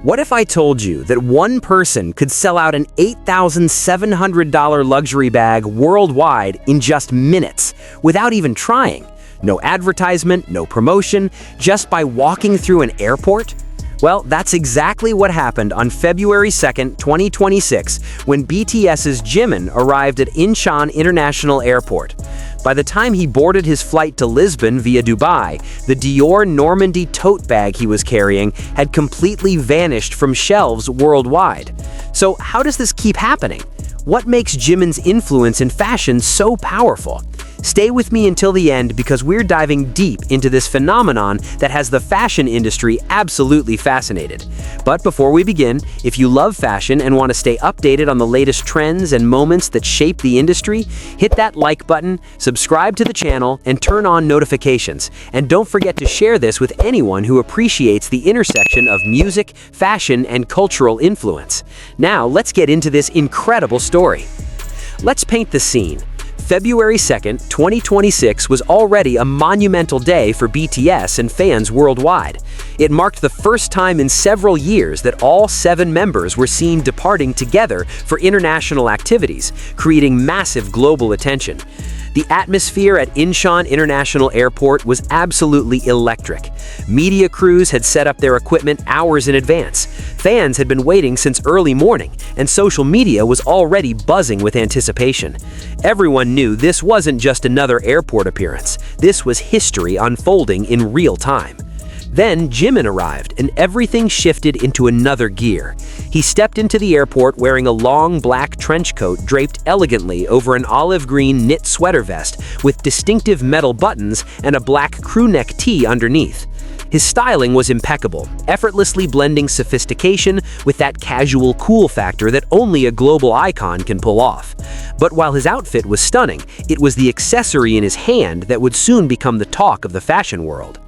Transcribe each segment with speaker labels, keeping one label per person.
Speaker 1: What if I told you that one person could sell out an $8,700 luxury bag worldwide in just minutes, without even trying? No advertisement, no promotion, just by walking through an airport? Well, that's exactly what happened on February 2nd, 2026, when BTS's Jimin arrived at Incheon International Airport. By the time he boarded his flight to Lisbon via Dubai, the Dior Normandy tote bag he was carrying had completely vanished from shelves worldwide. So how does this keep happening? What makes Jimin's influence in fashion so powerful? Stay with me until the end because we're diving deep into this phenomenon that has the fashion industry absolutely fascinated. But before we begin, if you love fashion and want to stay updated on the latest trends and moments that shape the industry, hit that like button, subscribe to the channel, and turn on notifications. And don't forget to share this with anyone who appreciates the intersection of music, fashion, and cultural influence. Now, let's get into this incredible story. Let's paint the scene. February 2nd, 2026 was already a monumental day for BTS and fans worldwide. It marked the first time in several years that all 7 members were seen departing together for international activities, creating massive global attention. The atmosphere at Incheon International Airport was absolutely electric. Media crews had set up their equipment hours in advance. Fans had been waiting since early morning, and social media was already buzzing with anticipation. Everyone knew this wasn't just another airport appearance. This was history unfolding in real time. Then Jimin arrived, and everything shifted into another gear. He stepped into the airport wearing a long black trench coat draped elegantly over an olive green knit sweater vest with distinctive metal buttons and a black crew neck tee underneath. His styling was impeccable, effortlessly blending sophistication with that casual cool factor that only a global icon can pull off. But while his outfit was stunning, it was the accessory in his hand that would soon become the talk of the fashion world.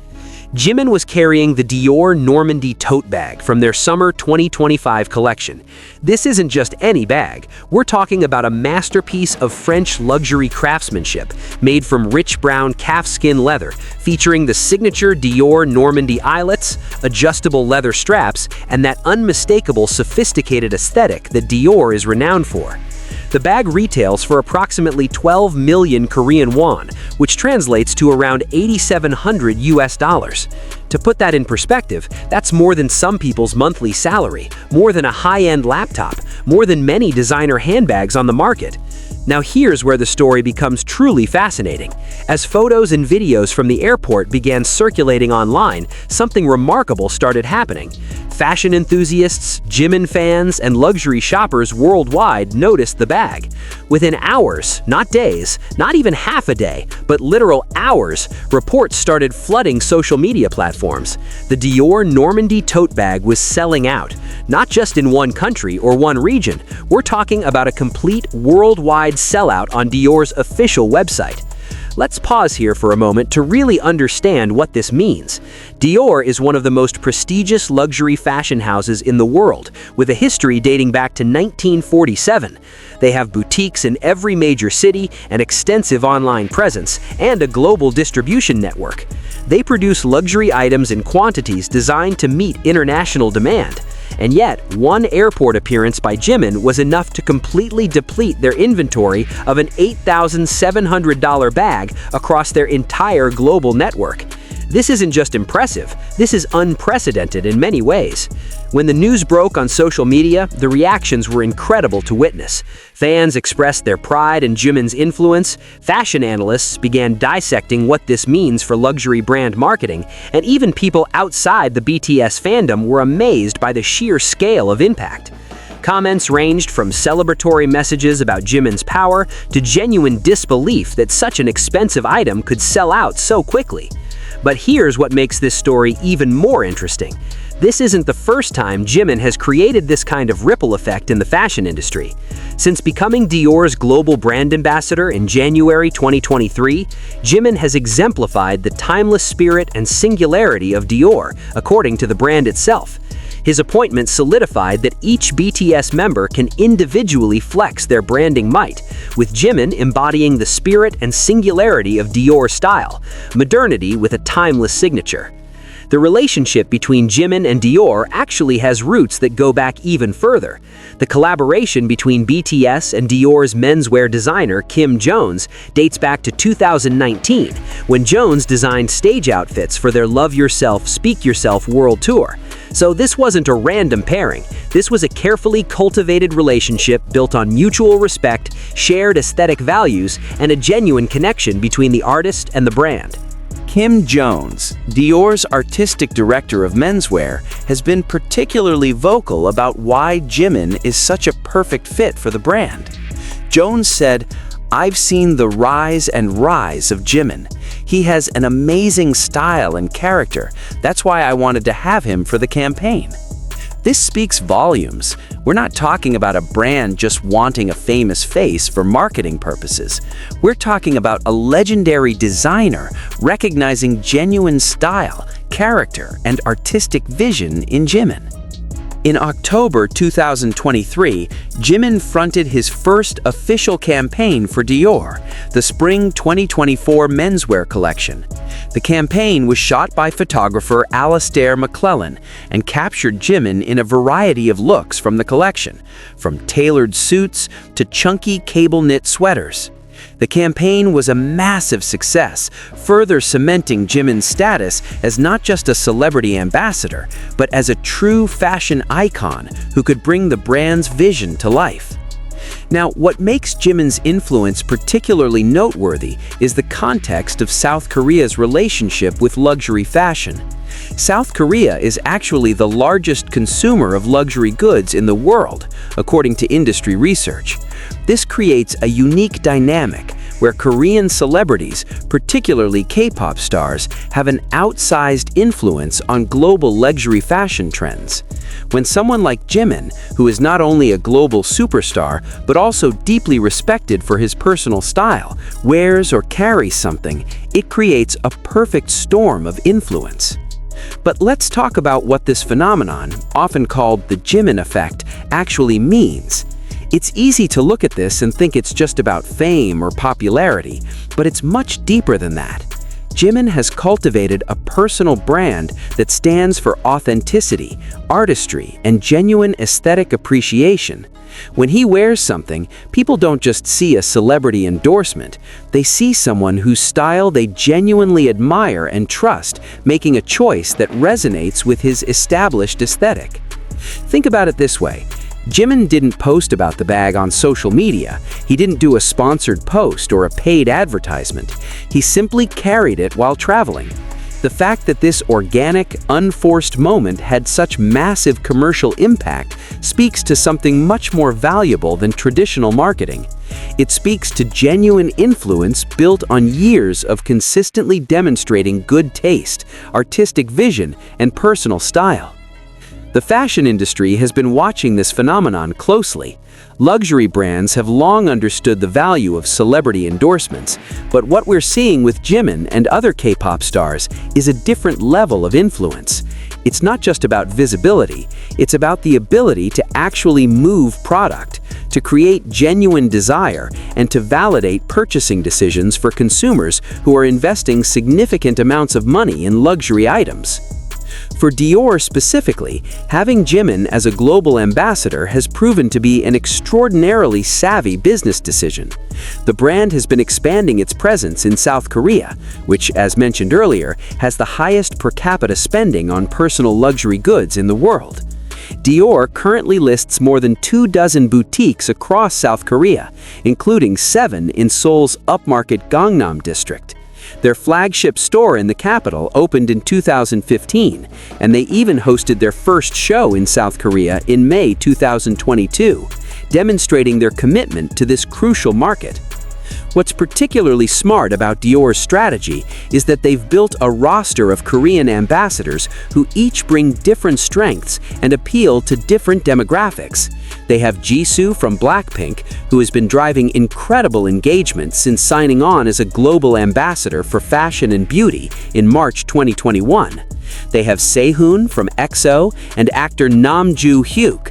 Speaker 1: Jimin was carrying the Dior Normandy tote bag from their summer 2025 collection. This isn't just any bag. We're talking about a masterpiece of French luxury craftsmanship made from rich brown calfskin leather, featuring the signature Dior Normandy eyelets, adjustable leather straps, and that unmistakable sophisticated aesthetic that Dior is renowned for. The bag retails for approximately 12 million Korean won, which translates to around 8,700 US dollars. To put that in perspective, that's more than some people's monthly salary, more than a high-end laptop, more than many designer handbags on the market. Now here's where the story becomes truly fascinating. As photos and videos from the airport began circulating online, something remarkable started happening. Fashion enthusiasts, Jimin fans, and luxury shoppers worldwide noticed the bag. Within hours, not days, not even half a day, but literal hours, reports started flooding social media platforms. The Dior Normandy tote bag was selling out, not just in one country or one region. We're talking about a complete worldwide sellout on Dior's official website. Let's pause here for a moment to really understand what this means. Dior is one of the most prestigious luxury fashion houses in the world, with a history dating back to 1947. They have boutiques in every major city, an extensive online presence, and a global distribution network. They produce luxury items in quantities designed to meet international demand. And yet, one airport appearance by Jimin was enough to completely deplete their inventory of an $8,700 bag across their entire global network. This isn't just impressive, this is unprecedented in many ways. When the news broke on social media, the reactions were incredible to witness. Fans expressed their pride in Jimin's influence, fashion analysts began dissecting what this means for luxury brand marketing, and even people outside the BTS fandom were amazed by the sheer scale of impact. Comments ranged from celebratory messages about Jimin's power to genuine disbelief that such an expensive item could sell out so quickly. But here's what makes this story even more interesting. This isn't the first time Jimin has created this kind of ripple effect in the fashion industry. Since becoming Dior's global brand ambassador in January 2023, Jimin has exemplified the timeless spirit and singularity of Dior, according to the brand itself. His appointment solidified that each BTS member can individually flex their branding might, with Jimin embodying the spirit and singularity of Dior style, modernity with a timeless signature. The relationship between Jimin and Dior actually has roots that go back even further. The collaboration between BTS and Dior's menswear designer Kim Jones dates back to 2019, when Jones designed stage outfits for their Love Yourself, Speak Yourself world tour. So this wasn't a random pairing. This was a carefully cultivated relationship built on mutual respect, shared aesthetic values, and a genuine connection between the artist and the brand.
Speaker 2: Kim Jones, Dior's artistic director of menswear, has been particularly vocal about why Jimin is such a perfect fit for the brand. Jones said, "I've seen the rise and rise of Jimin. He has an amazing style and character. That's why I wanted to have him for the campaign." This speaks volumes. We're not talking about a brand just wanting a famous face for marketing purposes. We're talking about a legendary designer recognizing genuine style, character, and artistic vision in Jimin. In October 2023, Jimin fronted his first official campaign for Dior, the Spring 2024 menswear collection. The campaign was shot by photographer Alastair McClellan and captured Jimin in a variety of looks from the collection, from tailored suits to chunky cable-knit sweaters. The campaign was a massive success, further cementing Jimin's status as not just a celebrity ambassador, but as a true fashion icon who could bring the brand's vision to life. Now, what makes Jimin's influence particularly noteworthy is the context of South Korea's relationship with luxury fashion. South Korea is actually the largest consumer of luxury goods in the world, according to industry research. This creates a unique dynamic where Korean celebrities, particularly K-pop stars, have an outsized influence on global luxury fashion trends. When someone like Jimin, who is not only a global superstar but also deeply respected for his personal style, wears or carries something, it creates a perfect storm of influence. But let's talk about what this phenomenon, often called the Jimin effect, actually means. It's easy to look at this and think it's just about fame or popularity, but it's much deeper than that. Jimin has cultivated a personal brand that stands for authenticity, artistry, and genuine aesthetic appreciation. When he wears something, people don't just see a celebrity endorsement, they see someone whose style they genuinely admire and trust, making a choice that resonates with his established aesthetic. Think about it this way. Jimin didn't post about the bag on social media. He didn't do a sponsored post or a paid advertisement. He simply carried it while traveling. The fact that this organic, unforced moment had such massive commercial impact speaks to something much more valuable than traditional marketing. It speaks to genuine influence built on years of consistently demonstrating good taste, artistic vision, and personal style. The fashion industry has been watching this phenomenon closely. Luxury brands have long understood the value of celebrity endorsements, but what we're seeing with Jimin and other K-pop stars is a different level of influence. It's not just about visibility, it's about the ability to actually move product, to create genuine desire, and to validate purchasing decisions for consumers who are investing significant amounts of money in luxury items. For Dior specifically, having Jimin as a global ambassador has proven to be an extraordinarily savvy business decision. The brand has been expanding its presence in South Korea, which, as mentioned earlier, has the highest per capita spending on personal luxury goods in the world. Dior currently lists more than 24 boutiques across South Korea, including 7 in Seoul's upmarket Gangnam district. Their flagship store in the capital opened in 2015, and they even hosted their first show in South Korea in May 2022, demonstrating their commitment to this crucial market. What's particularly smart about Dior's strategy is that they've built a roster of Korean ambassadors who each bring different strengths and appeal to different demographics. They have Jisoo from Blackpink, who has been driving incredible engagement since signing on as a global ambassador for fashion and beauty in March 2021. They have Sehun from EXO and actor Nam Joo-hyuk.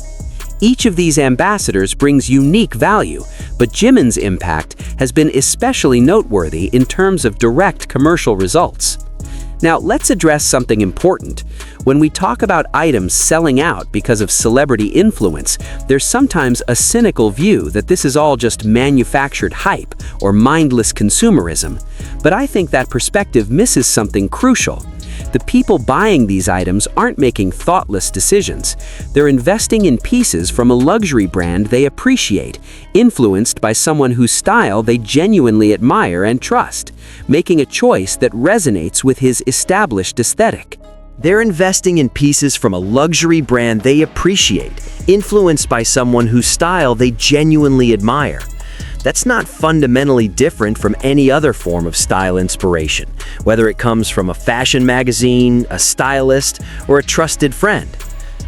Speaker 2: Each of these ambassadors brings unique value, but Jimin's impact has been especially noteworthy in terms of direct commercial results.
Speaker 1: Now, let's address something important. When we talk about items selling out because of celebrity influence, there's sometimes a cynical view that this is all just manufactured hype or mindless consumerism. But I think that perspective misses something crucial. The people buying these items aren't making thoughtless decisions. They're investing in pieces from a luxury brand they appreciate, influenced by someone whose style they genuinely admire and trust, making a choice that resonates with his established aesthetic.
Speaker 2: They're investing in pieces from a luxury brand they appreciate, influenced by someone whose style they genuinely admire. That's not fundamentally different from any other form of style inspiration, whether it comes from a fashion magazine, a stylist, or a trusted friend.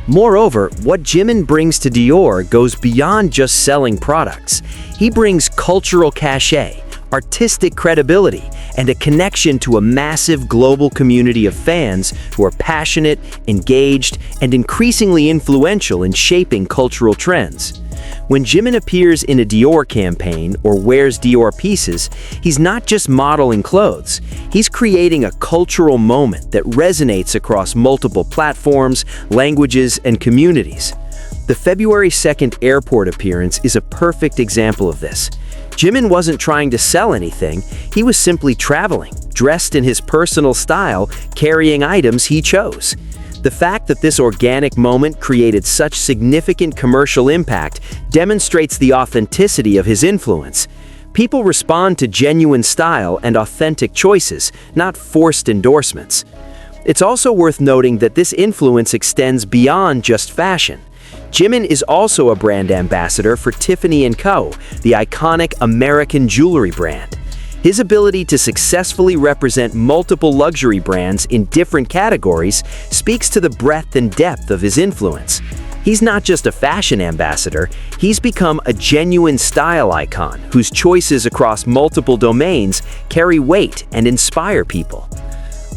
Speaker 2: Moreover, what Jimin brings to Dior goes beyond just selling products. He brings cultural cachet, artistic credibility, and a connection to a massive global community of fans who are passionate, engaged, and increasingly influential in shaping cultural trends. When Jimin appears in a Dior campaign or wears Dior pieces, he's not just modeling clothes. He's creating a cultural moment that resonates across multiple platforms, languages, and communities. The February 2nd airport appearance is a perfect example of this. Jimin wasn't trying to sell anything, he was simply traveling, dressed in his personal style, carrying items he chose. The fact that this organic moment created such significant commercial impact demonstrates the authenticity of his influence. People respond to genuine style and authentic choices, not forced endorsements. It's also worth noting that this influence extends beyond just fashion. Jimin is also a brand ambassador for Tiffany & Co., the iconic American jewelry brand. His ability to successfully represent multiple luxury brands in different categories speaks to the breadth and depth of his influence. He's not just a fashion ambassador, he's become a genuine style icon whose choices across multiple domains carry weight and inspire people.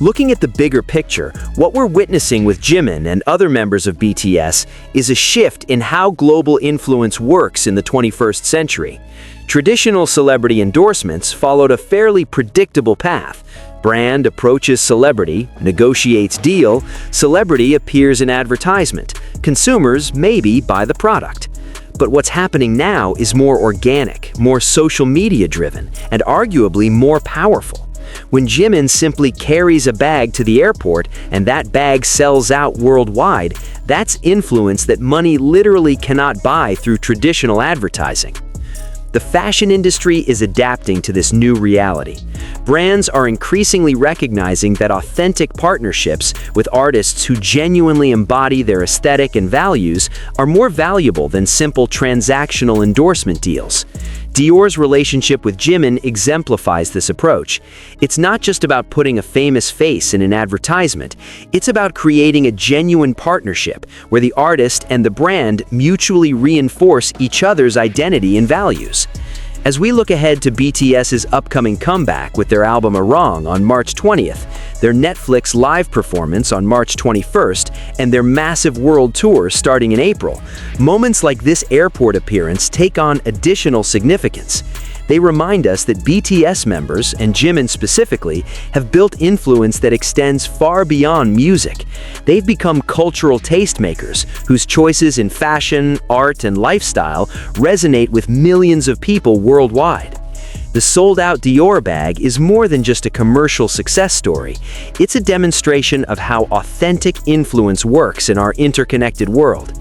Speaker 2: Looking at the bigger picture, what we're witnessing with Jimin and other members of BTS is a shift in how global influence works in the 21st century. Traditional celebrity endorsements followed a fairly predictable path. Brand approaches celebrity, negotiates deal, celebrity appears in advertisement, consumers maybe buy the product. But what's happening now is more organic, more social media driven, and arguably more powerful. When Jimin simply carries a bag to the airport and that bag sells out worldwide, that's influence that money literally cannot buy through traditional advertising. The fashion industry is adapting to this new reality. Brands are increasingly recognizing that authentic partnerships with artists who genuinely embody their aesthetic and values are more valuable than simple transactional endorsement deals. Dior's relationship with Jimin exemplifies this approach. It's not just about putting a famous face in an advertisement, it's about creating a genuine partnership where the artist and the brand mutually reinforce each other's identity and values. As we look ahead to BTS's upcoming comeback with their album Arang on March 20th, their Netflix live performance on March 21st, and their massive world tour starting in April, moments like this airport appearance take on additional significance. They remind us that BTS members, and Jimin specifically, have built influence that extends far beyond music. They've become cultural tastemakers whose choices in fashion, art, and lifestyle resonate with millions of people worldwide. The sold-out Dior bag is more than just a commercial success story. It's a demonstration of how authentic influence works in our interconnected world.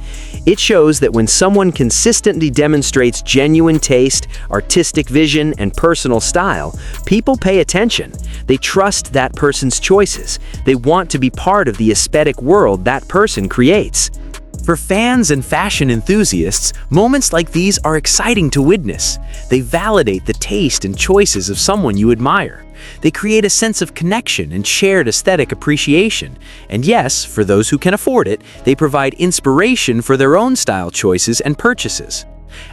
Speaker 2: It shows that when someone consistently demonstrates genuine taste, artistic vision, and personal style, people pay attention. They trust that person's choices. They want to be part of the aesthetic world that person creates. For fans and fashion enthusiasts, moments like these are exciting to witness. They validate the taste and choices of someone you admire. They create a sense of connection and shared aesthetic appreciation. And yes, for those who can afford it, they provide inspiration for their own style choices and purchases.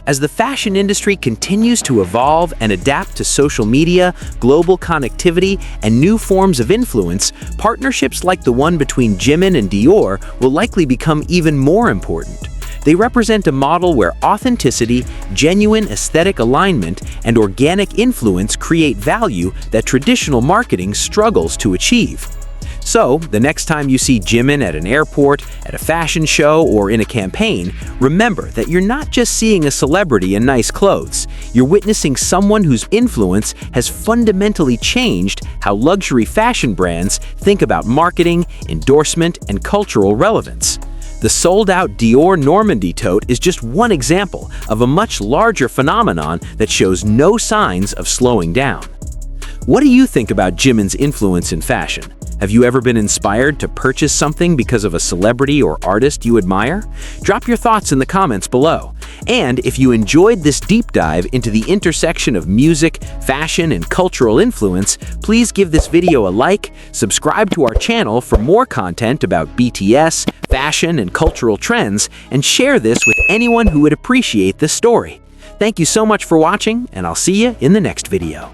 Speaker 2: As the fashion industry continues to evolve and adapt to social media, global connectivity, and new forms of influence, partnerships like the one between Jimin and Dior will likely become even more important. They represent a model where authenticity, genuine aesthetic alignment, and organic influence create value that traditional marketing struggles to achieve.
Speaker 1: So, the next time you see Jimin at an airport, at a fashion show, or in a campaign, remember that you're not just seeing a celebrity in nice clothes. You're witnessing someone whose influence has fundamentally changed how luxury fashion brands think about marketing, endorsement, and cultural relevance. The sold-out Dior Normandy tote is just one example of a much larger phenomenon that shows no signs of slowing down. What do you think about Jimin's influence in fashion? Have you ever been inspired to purchase something because of a celebrity or artist you admire? Drop your thoughts in the comments below. And if you enjoyed this deep dive into the intersection of music, fashion, and cultural influence, please give this video a like, subscribe to our channel for more content about BTS, fashion, and cultural trends, and share this with anyone who would appreciate this story. Thank you so much for watching, and I'll see you in the next video.